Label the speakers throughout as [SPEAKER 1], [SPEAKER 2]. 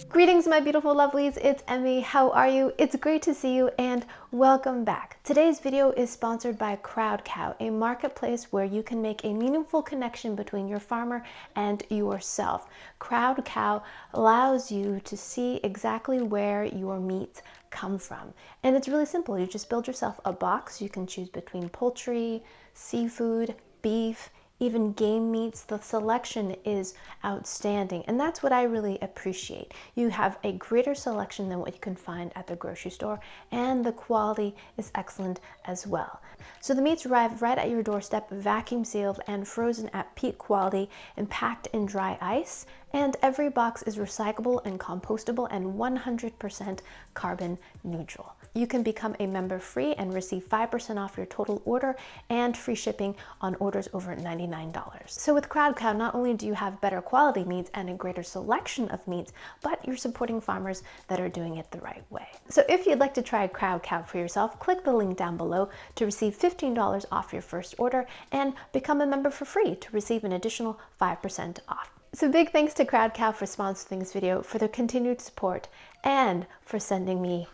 [SPEAKER 1] Greetings, my beautiful lovelies, it's Emmy. How are you? It's great to see you and welcome back. Today's video is sponsored by Crowd Cow, a marketplace where you can make a meaningful connection between your farmer and yourself. Crowd Cow allows you to see exactly where your meats come from. And it's really simple. You just build yourself a box. You can choose between poultry, seafood, beef, even game meats. The selection is outstanding, and that's what I really appreciate. You have a greater selection than what you can find at the grocery store, and the quality is excellent as well. So the meats arrive right at your doorstep, vacuum sealed and frozen at peak quality and packed in dry ice, and every box is recyclable and compostable and 100% carbon neutral. You can become a member free and receive 5% off your total order and free shipping on orders over $99. So with Crowd Cow, not only do you have better quality meats and a greater selection of meats, but you're supporting farmers that are doing it the right way. So if you'd like to try Crowd Cow for yourself, click the link down below to receive $15 off your first order and become a member for free to receive an additional 5% off. So big thanks to Crowd Cow for sponsoring this video, for their continued support, and for sending me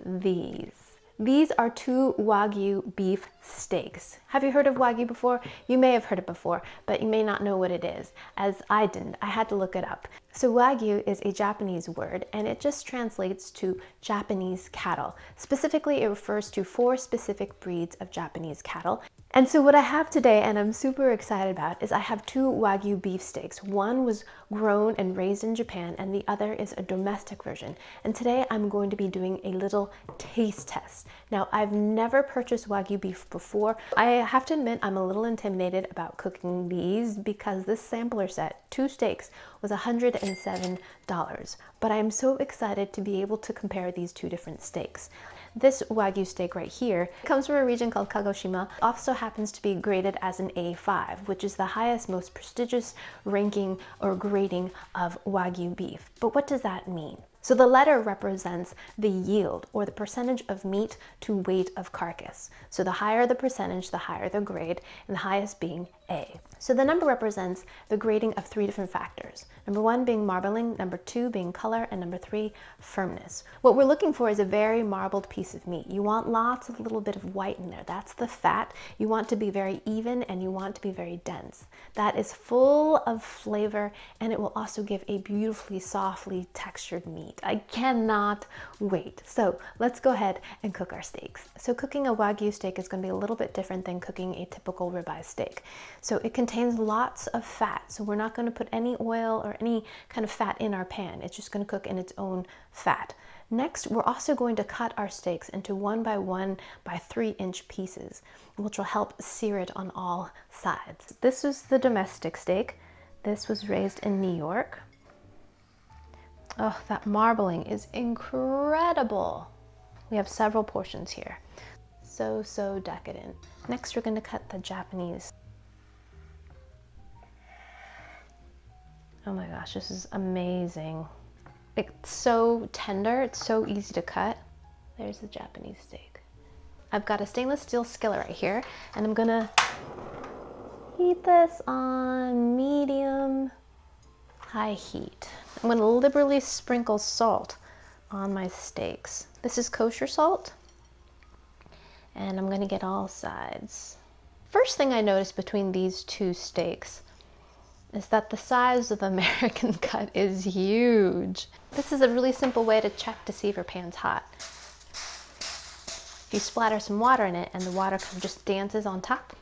[SPEAKER 1] these. These are 2 Wagyu beef steaks. Have you heard of Wagyu before? You may have heard it before, but you may not know what it is, as I didn't. I had to look it up. So Wagyu is a Japanese word, and it just translates to Japanese cattle. Specifically, it refers to 4 specific breeds of Japanese cattle. And so what I have today, and I'm super excited about, is I have 2 Wagyu beef steaks. One was grown and raised in Japan, and the other is a domestic version. And today I'm going to be doing a little taste test. Now, I've never purchased Wagyu beef before. I have to admit I'm a little intimidated about cooking these because this sampler set, 2 steaks, was $107. But I'm so excited to be able to compare these 2 different steaks. This Wagyu steak right here comes from a region called Kagoshima. Also happens to be graded as an A5, which is the highest, most prestigious ranking or grading of Wagyu beef. But what does that mean? So the letter represents the yield, or the percentage of meat to weight of carcass. So the higher the percentage, the higher the grade, and the highest being A. So the number represents the grading of 3 different factors. Number 1 being marbling, number 2 being color, and number 3, firmness. What we're looking for is a very marbled piece of meat. You want lots of little bit of white in there. That's the fat. You want to be very even, and you want to be very dense. That is full of flavor, and it will also give a beautifully, softly textured meat. I cannot wait. So let's go ahead and cook our steaks. So cooking a Wagyu steak is going to be a little bit different than cooking a typical ribeye steak. So it contains lots of fat. So we're not going to put any oil or any kind of fat in our pan. It's just going to cook in its own fat. Next, we're also going to cut our steaks into 1 by 1 by 3-inch pieces, which will help sear it on all sides. This was the domestic steak. This was raised in New York. Oh, that marbling is incredible. We have several portions here. So decadent. Next, we're going to cut the Japanese. Oh my gosh, this is amazing. It's so tender, it's so easy to cut. There's the Japanese steak. I've got a stainless steel skillet right here, and I'm gonna heat this on medium high heat. I'm gonna liberally sprinkle salt on my steaks. This is kosher salt, and I'm gonna get all sides. First thing I noticed between these 2 steaks is that the size of the American cut is huge. This is a really simple way to check to see if your pan's hot. If you splatter some water in it and the water kind of just dances on top,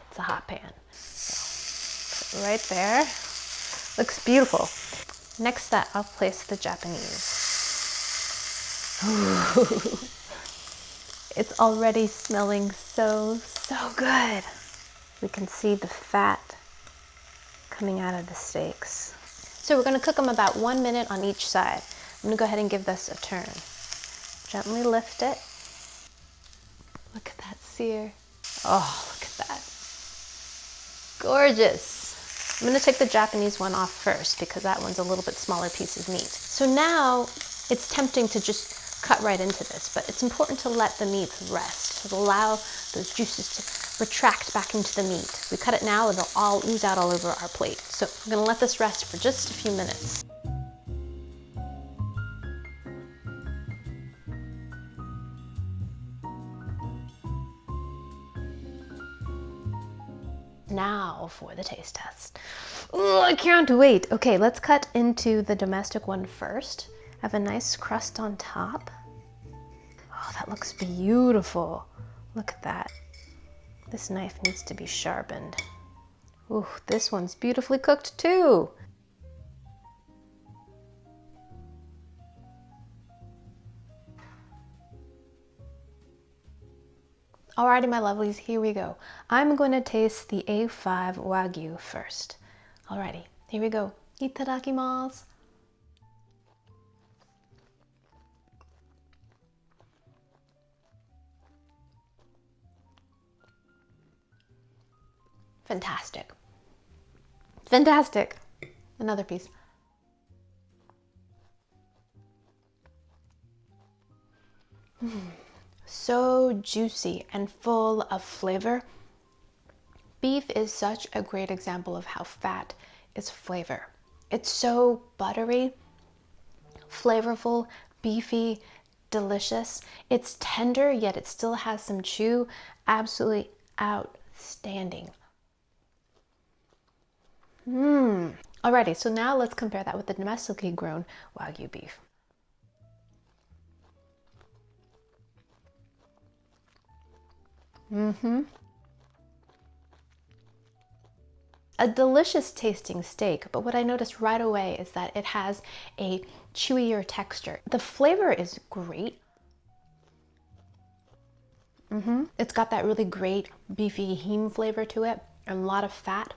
[SPEAKER 1] it's a hot pan. So put it right there. Looks beautiful. Next step, I'll place the Japanese. Ooh. It's already smelling so good. We can see the fat coming out of the steaks. So we're going to cook them about 1 minute on each side. I'm going to go ahead and give this a turn. Gently lift it. Look at that sear. Oh, look at that. Gorgeous. I'm going to take the Japanese one off first because that one's a little bit smaller piece of meat. So now it's tempting to just cut right into this, but it's important to let the meat rest, to allow those juices to retract back into the meat. If we cut it now, it'll all ooze out all over our plate. So I'm gonna let this rest for just a few minutes. Now for the taste test. Ooh, I can't wait. Okay, let's cut into the domestic one first. I have a nice crust on top. Oh, that looks beautiful. Look at that. This knife needs to be sharpened. Ooh, this one's beautifully cooked too. Alrighty, my lovelies, here we go. I'm going to taste the A5 Wagyu first. Alrighty, here we go. Itadakimasu. Fantastic. Fantastic. Another piece. So juicy and full of flavor. Beef is such a great example of how fat is flavor. It's so buttery, flavorful, beefy, delicious. It's tender, yet it still has some chew. Absolutely outstanding. Alrighty, so now let's compare that with the domestically grown Wagyu beef. A delicious tasting steak, but what I noticed right away is that it has a chewier texture. The flavor is great. It's got that really great beefy heme flavor to it and a lot of fat.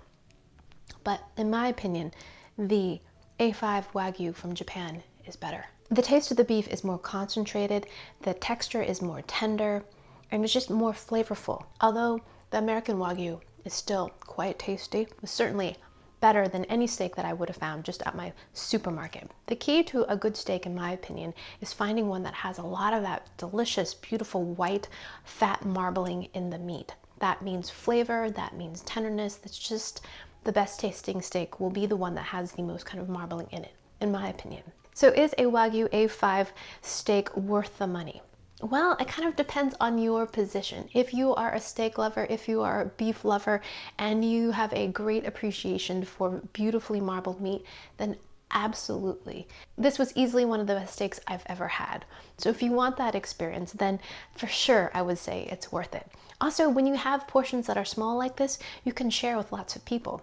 [SPEAKER 1] But in my opinion, the A5 Wagyu from Japan is better. The taste of the beef is more concentrated, the texture is more tender, and it's just more flavorful. Although the American Wagyu is still quite tasty, it's certainly better than any steak that I would have found just at my supermarket. The key to a good steak, in my opinion, is finding one that has a lot of that delicious, beautiful white fat marbling in the meat. That means flavor, that means tenderness. That's just the best tasting steak will be the one that has the most kind of marbling in it, in my opinion. So is a Wagyu A5 steak worth the money? Well, it kind of depends on your position. If you are a steak lover, if you are a beef lover, and you have a great appreciation for beautifully marbled meat, then absolutely. This was easily one of the best steaks I've ever had. So if you want that experience, then for sure I would say it's worth it. Also, when you have portions that are small like this, you can share with lots of people.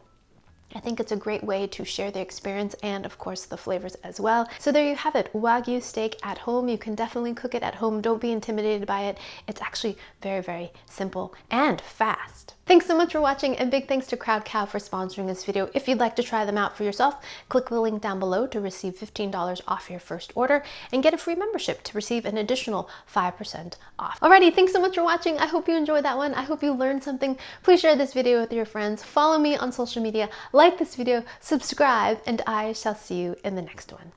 [SPEAKER 1] I think it's a great way to share the experience and of course the flavors as well. So there you have it, Wagyu steak at home. You can definitely cook it at home. Don't be intimidated by it. It's actually very, very simple and fast. Thanks so much for watching, and big thanks to Crowd Cow for sponsoring this video. If you'd like to try them out for yourself, click the link down below to receive $15 off your first order and get a free membership to receive an additional 5% off. Alrighty, thanks so much for watching. I hope you enjoyed that one. I hope you learned something. Please share this video with your friends. Follow me on social media, like this video, subscribe, and I shall see you in the next one.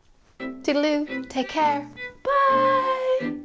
[SPEAKER 1] Toodaloo, take care, bye!